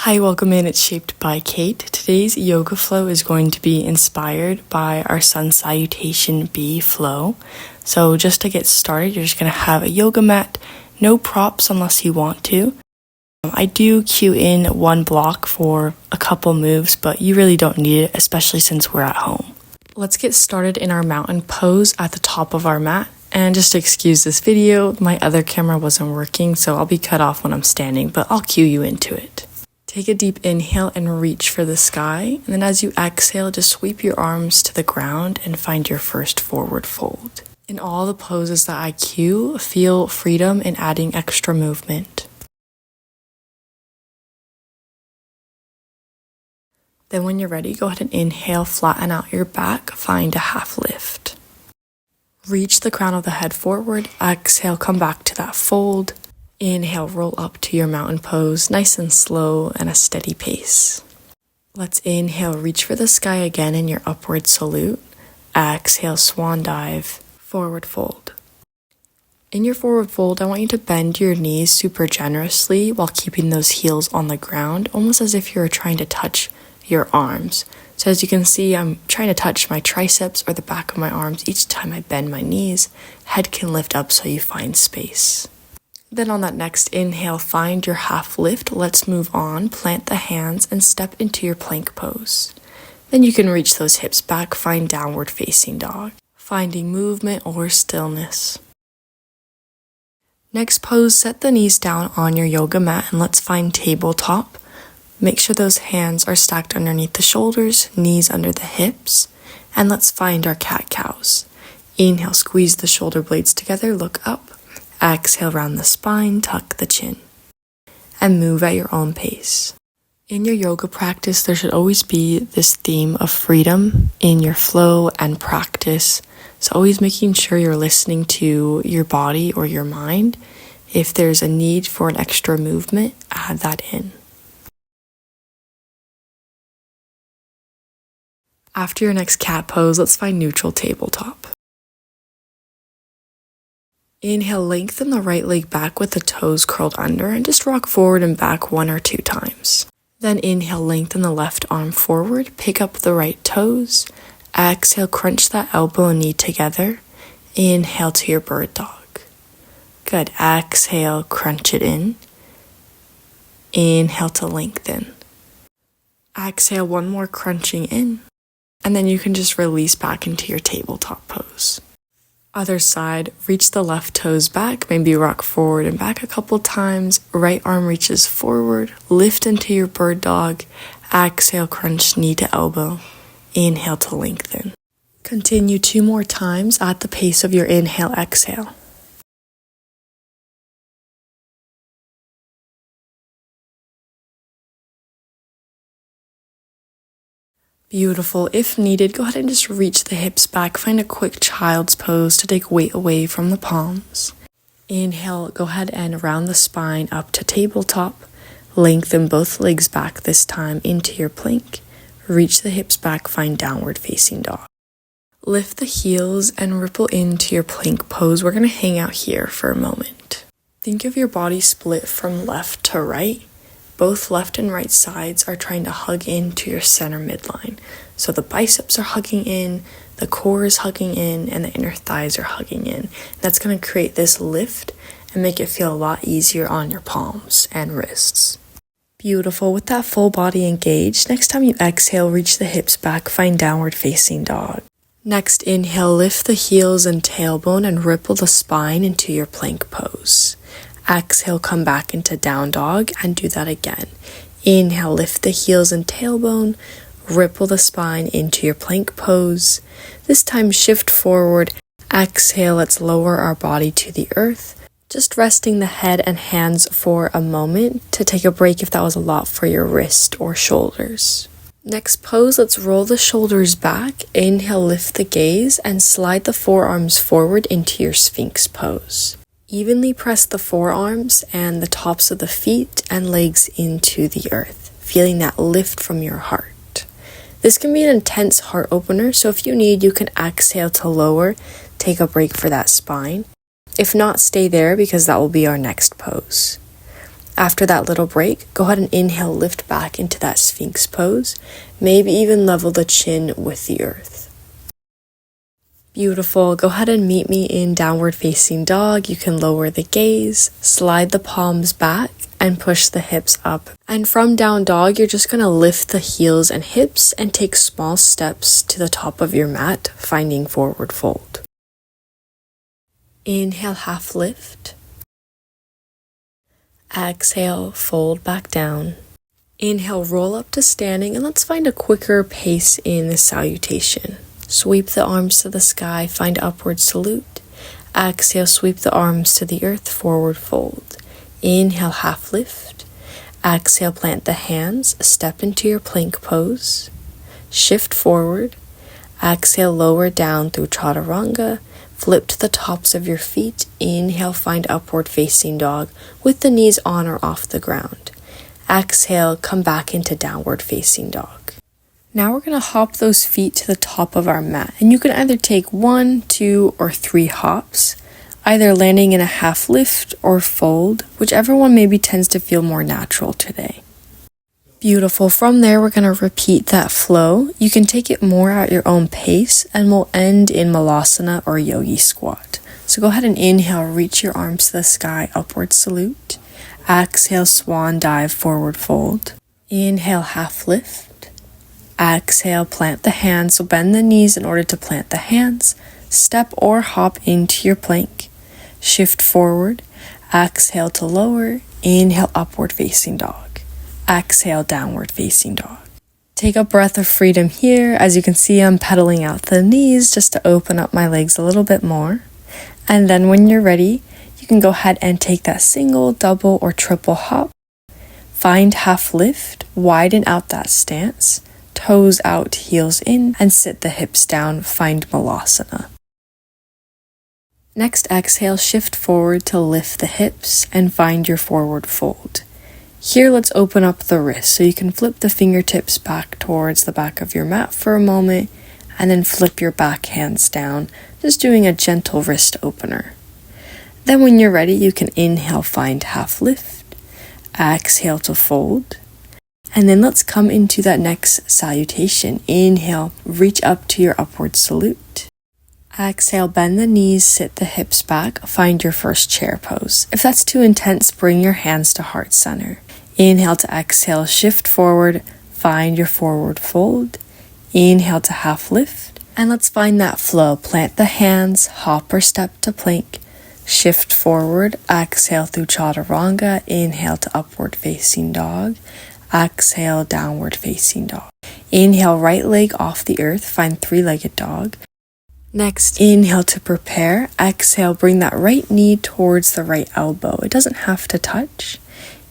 Hi, welcome in. It's Shaped by Kate. Today's yoga flow is going to be inspired by our sun salutation B flow. So just to get started, you're just going to have a yoga mat, no props unless you want to. I do cue in one block for a couple moves, but you really don't need it, especially since we're at home. Let's get started in our mountain pose at the top of our mat. And just to excuse this video, my other camera wasn't working, so I'll be cut off when I'm standing, but I'll cue you into it. Take a deep inhale and reach for the sky, and then as you exhale, just sweep your arms to the ground and find your first forward fold. In all the poses that I cue, feel freedom in adding extra movement. Then when you're ready, go ahead and inhale, flatten out your back, find a half lift. Reach the crown of the head forward, exhale, come back to that fold. Inhale, roll up to your mountain pose, nice and slow and a steady pace. Let's inhale, reach for the sky again in your upward salute. Exhale, swan dive, forward fold. In your forward fold, I want you to bend your knees super generously while keeping those heels on the ground, almost as if you're trying to touch your arms. So as you can see, I'm trying to touch my triceps or the back of my arms each time I bend my knees. Head can lift up so you find space. Then on that next inhale, find your half lift. Let's move on, plant the hands and step into your plank pose. Then you can reach those hips back, find downward facing dog, finding movement or stillness. Next pose, set the knees down on your yoga mat and let's find tabletop. Make sure those hands are stacked underneath the shoulders, knees under the hips, and let's find our cat-cows. Inhale, squeeze the shoulder blades together, look up. Exhale, round the spine, tuck the chin, and move at your own pace. In your yoga practice, there should always be this theme of freedom in your flow and practice. So always making sure you're listening to your body or your mind. If there's a need for an extra movement, add that in. After your next cat pose, let's find neutral tabletop. Inhale, lengthen the right leg back with the toes curled under and just rock forward and back 1 or 2 times. Then inhale, lengthen the left arm forward, pick up the right toes. Exhale, crunch that elbow and knee together. Inhale to your bird dog. Good. Exhale, crunch it in. Inhale to lengthen. Exhale, one more crunching in. And then you can just release back into your tabletop pose. Other side, reach the left toes back, maybe rock forward and back a couple times. Right arm reaches forward, lift into your bird dog. Exhale, crunch knee to elbow. Inhale to lengthen. Continue 2 more times at the pace of your inhale, exhale. Beautiful. If needed, go ahead and just reach the hips back. Find a quick child's pose to take weight away from the palms. Inhale, go ahead and round the spine up to tabletop. Lengthen both legs back this time into your plank. Reach the hips back, find downward facing dog. Lift the heels and ripple into your plank pose. We're going to hang out here for a moment. Think of your body split from left to right. Both left and right sides are trying to hug into your center midline. So the biceps are hugging in, the core is hugging in, and the inner thighs are hugging in. That's going to create this lift and make it feel a lot easier on your palms and wrists. Beautiful. With that full body engaged, next time you exhale, reach the hips back, find downward facing dog. Next inhale, lift the heels and tailbone and ripple the spine into your plank pose. Exhale, come back into down dog and do that again. Inhale, lift the heels and tailbone, ripple the spine into your plank pose. This time shift forward. Exhale, let's lower our body to the earth. Just resting the head and hands for a moment to take a break if that was a lot for your wrist or shoulders. Next pose, let's roll the shoulders back. Inhale, lift the gaze and slide the forearms forward into your Sphinx pose. Evenly press the forearms and the tops of the feet and legs into the earth, feeling that lift from your heart. This can be an intense heart opener, so if you need, you can exhale to lower, take a break for that spine. If not, stay there because that will be our next pose. After that little break, go ahead and inhale, lift back into that Sphinx pose. Maybe even level the chin with the earth. Beautiful. Go ahead and meet me in downward facing dog. You can lower the gaze, slide the palms back, and push the hips up. And from down dog, you're just going to lift the heels and hips and take small steps to the top of your mat, finding forward fold. Inhale, half lift. Exhale, fold back down. Inhale, roll up to standing, and let's find a quicker pace in the salutation. Sweep the arms to the sky, find upward salute. Exhale, sweep the arms to the earth, forward fold. Inhale, half lift. Exhale, plant the hands, step into your plank pose. Shift forward. Exhale, lower down through chaturanga. Flip to the tops of your feet. Inhale, find upward facing dog with the knees on or off the ground. Exhale, come back into downward facing dog. Now we're going to hop those feet to the top of our mat, and you can either take 1, 2, or 3 hops, either landing in a half lift or fold, whichever one maybe tends to feel more natural today. Beautiful. From there, we're going to repeat that flow. You can take it more at your own pace, and we'll end in Malasana or Yogi Squat. So go ahead and inhale, reach your arms to the sky, upward salute. Exhale, swan dive, forward fold. Inhale, half lift. Exhale, plant the hands, so bend the knees in order to plant the hands. Step or hop into your plank. Shift forward. Exhale to lower. Inhale, upward facing dog. Exhale, downward facing dog. Take a breath of freedom here. As you can see, I'm pedaling out the knees just to open up my legs a little bit more. And then when you're ready, you can go ahead and take that single, double, or triple hop. Find half lift, widen out that stance. Toes out, heels in, and sit the hips down, find Malasana. Next, exhale, shift forward to lift the hips and find your forward fold. Here, let's open up the wrists, so you can flip the fingertips back towards the back of your mat for a moment, and then flip your back hands down, just doing a gentle wrist opener. Then when you're ready, you can inhale, find half lift, exhale to fold. And then let's come into that next salutation. Inhale, reach up to your upward salute. Exhale, bend the knees, sit the hips back, find your first chair pose. If that's too intense, bring your hands to heart center. Inhale to exhale, shift forward, find your forward fold. Inhale to half lift. And let's find that flow. Plant the hands, hop or step to plank. Shift forward, exhale through chaturanga. Inhale to upward facing dog. Exhale, downward facing dog. Inhale, right leg off the earth, find three-legged dog. Next, inhale to prepare. Exhale, bring that right knee towards the right elbow. It doesn't have to touch.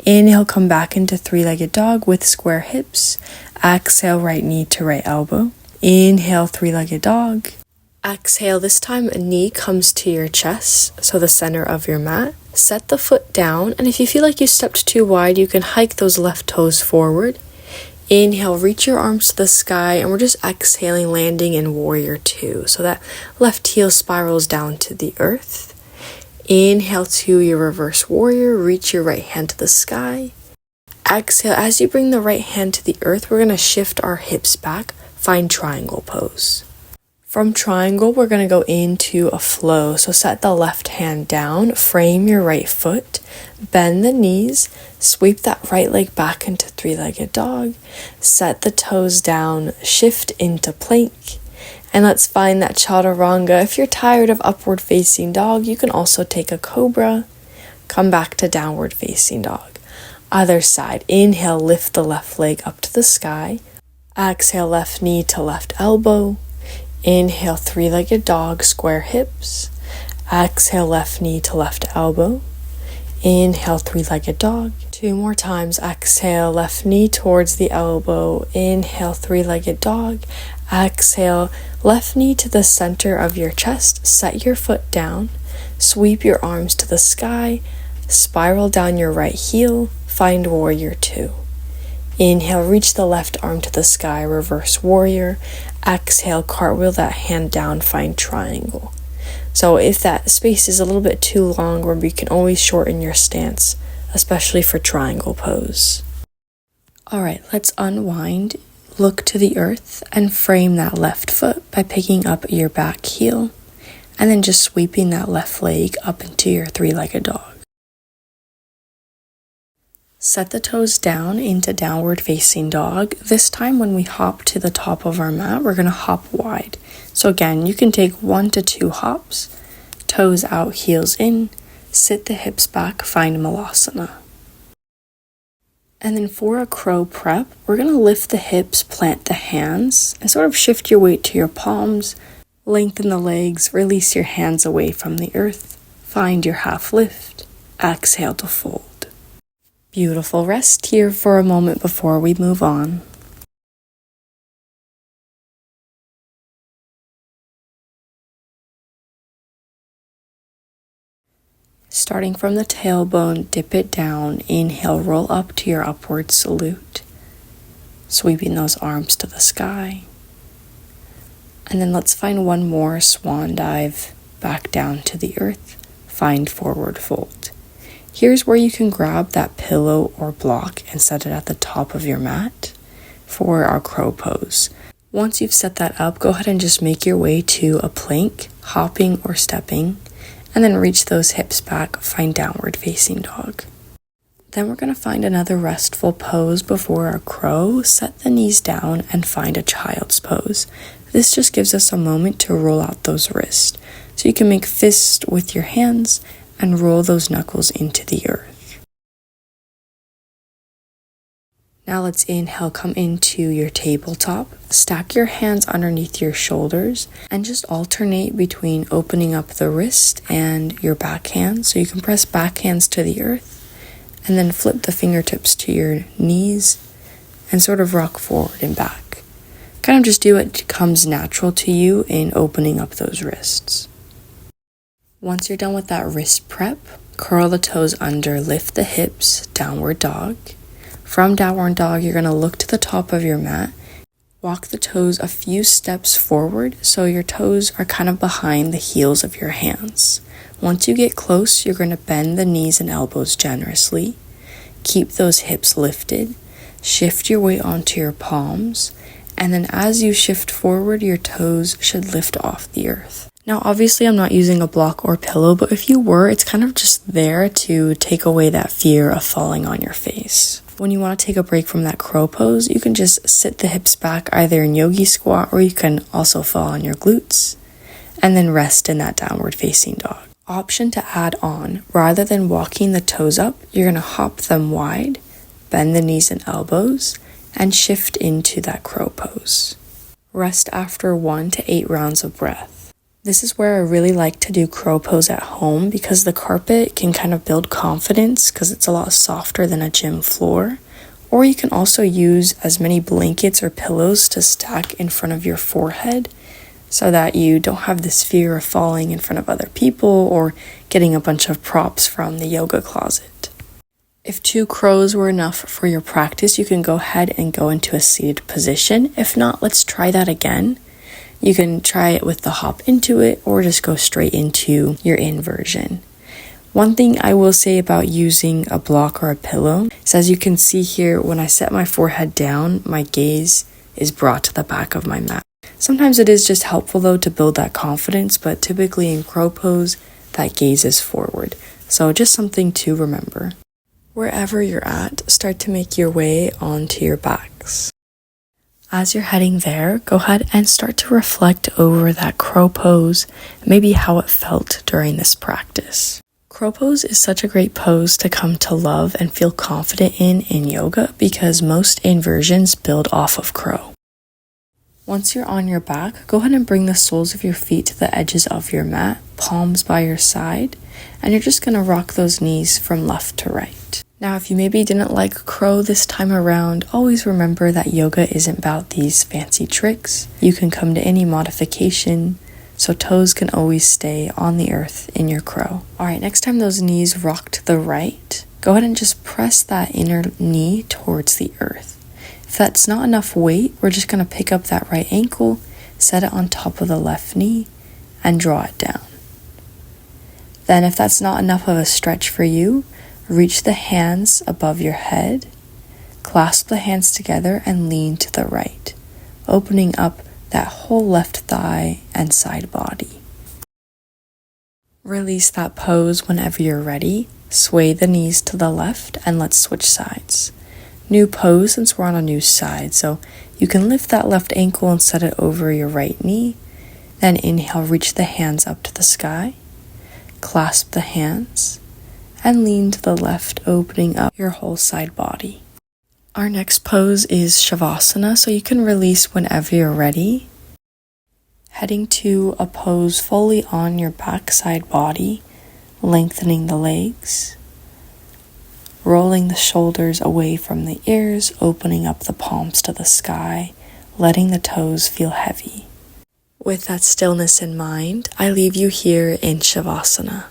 Inhale, come back into three-legged dog with square hips. Exhale, right knee to right elbow. Inhale, three-legged dog. Exhale, this time a knee comes to your chest, so the center of your mat. Set the foot down, and if you feel like you stepped too wide, you can hike those left toes forward. Inhale, reach your arms to the sky, and we're just exhaling, landing in warrior two. So that left heel spirals down to the earth. Inhale to your reverse warrior, reach your right hand to the sky. Exhale, as you bring the right hand to the earth, we're going to shift our hips back, find triangle pose. From triangle, we're going to go into a flow. So set the left hand down, frame your right foot, bend the knees, sweep that right leg back into three-legged dog, set the toes down, shift into plank, and let's find that chaturanga. If you're tired of upward facing dog, you can also take a cobra, come back to downward facing dog. Other side, inhale, lift the left leg up to the sky, exhale, left knee to left elbow. Inhale, three-legged dog, square hips. Exhale, left knee to left elbow. Inhale, three-legged dog. 2 more times. Exhale, left knee towards the elbow. Inhale, three-legged dog. Exhale, left knee to the center of your chest. Set your foot down. Sweep your arms to the sky. Spiral down your right heel. Find warrior two. Inhale, reach the left arm to the sky, reverse warrior. Exhale, cartwheel that hand down, find triangle. So if that space is a little bit too long, remember you can always shorten your stance especially for triangle pose. Alright, let's unwind, look to the earth, and frame that left foot by picking up your back heel, and then just sweeping that left leg up into your three-legged dog. Set the toes down into downward facing dog. This time when we hop to the top of our mat, we're going to hop wide. So again, you can take 1 to 2 hops, toes out, heels in, sit the hips back, find Malasana. And then for a crow prep, we're going to lift the hips, plant the hands, and sort of shift your weight to your palms, lengthen the legs, release your hands away from the earth, find your half lift, exhale to fold. Beautiful. Rest here for a moment before we move on. Starting from the tailbone, dip it down. Inhale, roll up to your upward salute, sweeping those arms to the sky. And then let's find one more swan dive back down to the earth. Find forward fold. Here's where you can grab that pillow or block and set it at the top of your mat for our crow pose. Once you've set that up, go ahead and just make your way to a plank, hopping or stepping, and then reach those hips back, find downward facing dog. Then we're going to find another restful pose before our crow, set the knees down and find a child's pose. This just gives us a moment to roll out those wrists. So you can make fists with your hands and roll those knuckles into the earth. Now let's inhale, come into your tabletop, stack your hands underneath your shoulders, and just alternate between opening up the wrist and your back hands. So you can press back hands to the earth, and then flip the fingertips to your knees, and sort of rock forward and back. Kind of just do what comes natural to you in opening up those wrists. Once you're done with that wrist prep, curl the toes under, lift the hips, downward dog. From downward dog, you're going to look to the top of your mat, walk the toes a few steps forward so your toes are kind of behind the heels of your hands. Once you get close, you're going to bend the knees and elbows generously. Keep those hips lifted, shift your weight onto your palms, and then as you shift forward, your toes should lift off the earth. Now, obviously, I'm not using a block or pillow, but if you were, it's kind of just there to take away that fear of falling on your face. When you want to take a break from that crow pose, you can just sit the hips back either in yogi squat, or you can also fall on your glutes, and then rest in that downward facing dog. Option to add on, rather than walking the toes up, you're going to hop them wide, bend the knees and elbows, and shift into that crow pose. Rest after 1 to 8 rounds of breath. This is where I really like to do crow pose at home because the carpet can kind of build confidence because it's a lot softer than a gym floor. Or you can also use as many blankets or pillows to stack in front of your forehead so that you don't have this fear of falling in front of other people or getting a bunch of props from the yoga closet. If 2 crows were enough for your practice, you can go ahead and go into a seated position. If not, let's try that again. You can try it with the hop into it or just go straight into your inversion. One thing I will say about using a block or a pillow is, as you can see here, when I set my forehead down, my gaze is brought to the back of my mat. Sometimes it is just helpful though to build that confidence, but typically in crow pose, that gaze is forward. So just something to remember. Wherever you're at, start to make your way onto your backs. As you're heading there, go ahead and start to reflect over that crow pose, maybe how it felt during this practice. Crow pose is such a great pose to come to love and feel confident in yoga because most inversions build off of crow. Once you're on your back, go ahead and bring the soles of your feet to the edges of your mat, palms by your side, and you're just going to rock those knees from left to right. Now, if you maybe didn't like crow this time around, always remember that yoga isn't about these fancy tricks. You can come to any modification, so toes can always stay on the earth in your crow. Alright, next time those knees rock to the right, go ahead and just press that inner knee towards the earth. If that's not enough weight, we're just going to pick up that right ankle, set it on top of the left knee, and draw it down. Then if that's not enough of a stretch for you, Reach the hands above your head. Clasp the hands together and lean to the right, opening up that whole left thigh and side body. Release that pose whenever you're ready. Sway the knees to the left and let's switch sides. New pose since we're on a new side, so you can lift that left ankle and set it over your right knee. Then inhale, reach the hands up to the sky. Clasp the hands and lean to the left, opening up your whole side body. Our next pose is Savasana, so you can release whenever you're ready. Heading to a pose fully on your backside body, lengthening the legs, rolling the shoulders away from the ears, opening up the palms to the sky, letting the toes feel heavy. With that stillness in mind, I leave you here in Savasana.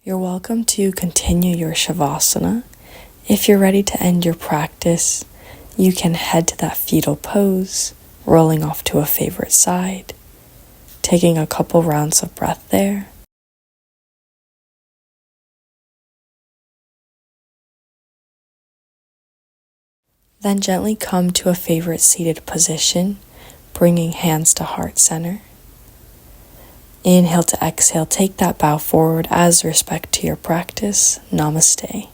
You're welcome to continue your Savasana. If you're ready to end your practice, you can head to that fetal pose, rolling off to a favorite side, taking a couple rounds of breath there. Then gently come to a favorite seated position, bringing hands to heart center. Inhale to exhale, take that bow forward as respect to your practice. Namaste.